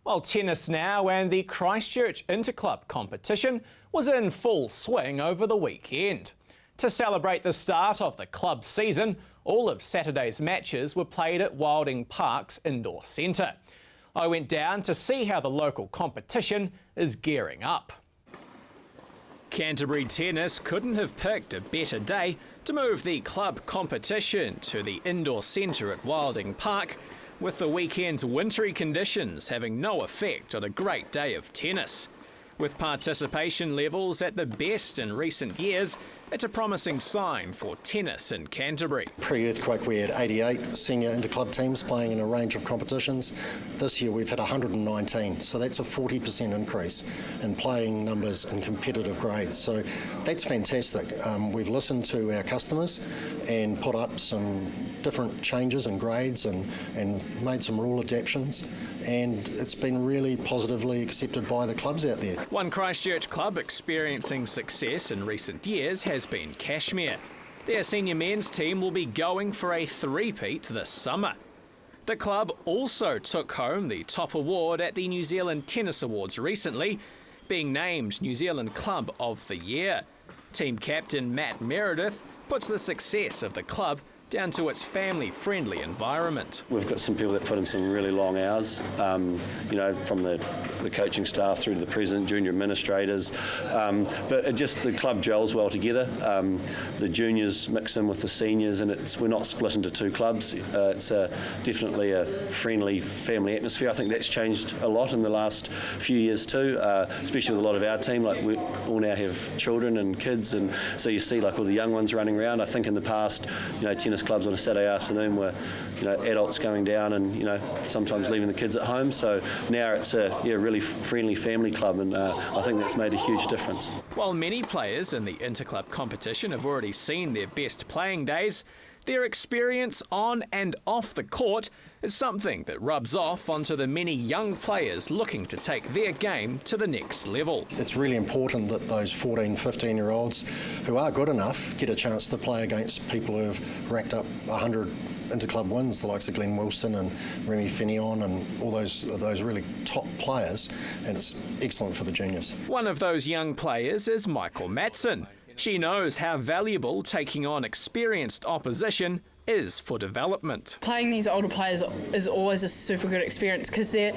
Well, tennis now, and the Christchurch Interclub competition was in full swing over the weekend. To celebrate the start of the club season, all of Saturday's matches were played at Wilding Park's indoor centre. I went down to see how the local competition is gearing up. Canterbury Tennis couldn't have picked a better day to move the club competition to the indoor centre at Wilding Park, with the weekend's wintry conditions having no effect on a great day of tennis. With participation levels at the best in recent years, it's a promising sign for tennis in Canterbury. Pre-earthquake we had 88 senior interclub teams playing in a range of competitions. This year we've had 119, so that's a 40% increase in playing numbers in competitive grades. So that's fantastic. We've listened to our customers and put up some different changes in grades and made some rule adaptations, and it's been really positively accepted by the clubs out there. One Christchurch club experiencing success in recent years has been Cashmere. Their senior men's team will be going for a three-peat this summer. The club also took home the top award at the New Zealand Tennis Awards recently, being named New Zealand Club of the Year. Team captain Matt Meredith puts the success of the club down to its family-friendly environment. We've got some people that put in some really long hours, from the coaching staff through to the president, junior administrators, but the club gels well together. The juniors mix in with the seniors, and we're not split into two clubs. It's definitely a friendly family atmosphere. I think that's changed a lot in the last few years too, especially with a lot of our team. Like, we all now have children and kids, and so you see like all the young ones running around. I think in the past, tennis clubs on a Saturday afternoon were, adults going down and, sometimes leaving the kids at home. So now it's a really friendly family club, and I think that's made a huge difference. While many players in the interclub competition have already seen their best playing days, their experience on and off the court is something that rubs off onto the many young players looking to take their game to the next level. It's really important that those 14, 15-year-olds who are good enough get a chance to play against people who have racked up 100 interclub wins, the likes of Glenn Wilson and Remy Finion and all those really top players, and it's excellent for the juniors. One of those young players is Michael Matson. She knows how valuable taking on experienced opposition is for development. Playing these older players is always a super good experience because they're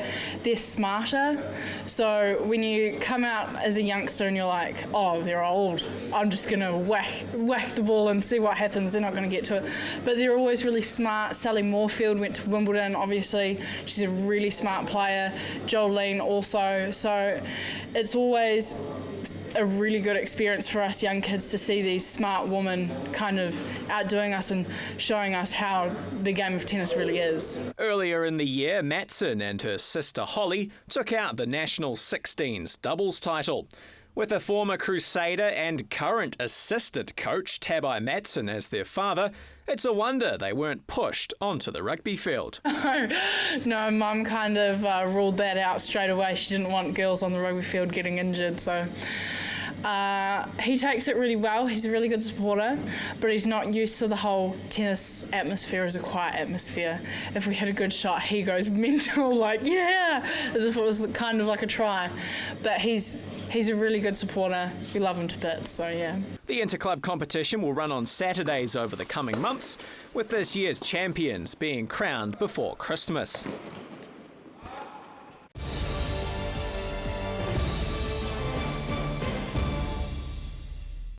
smarter. So when you come out as a youngster and you're like, oh, they're old, I'm just going to whack the ball and see what happens, they're not going to get to it. But they're always really smart. Sally Moorfield went to Wimbledon, obviously. She's a really smart player. Jolene also. So it's always a really good experience for us young kids to see these smart women kind of outdoing us and showing us how the game of tennis really is. Earlier in the year, Matson and her sister Holly took out the National 16s doubles title. With a former Crusader and current assistant coach Tabai Matson as their father, it's a wonder they weren't pushed onto the rugby field. No, Mum kind of ruled that out straight away. She didn't want girls on the rugby field getting injured, so he takes it really well. He's a really good supporter, but he's not used to the whole tennis atmosphere as a quiet atmosphere. If we hit a good shot, he goes mental, like, yeah, as if it was kind of like a try. But he's a really good supporter. We love him to bits, so yeah. The interclub competition will run on Saturdays over the coming months, with this year's champions being crowned before Christmas.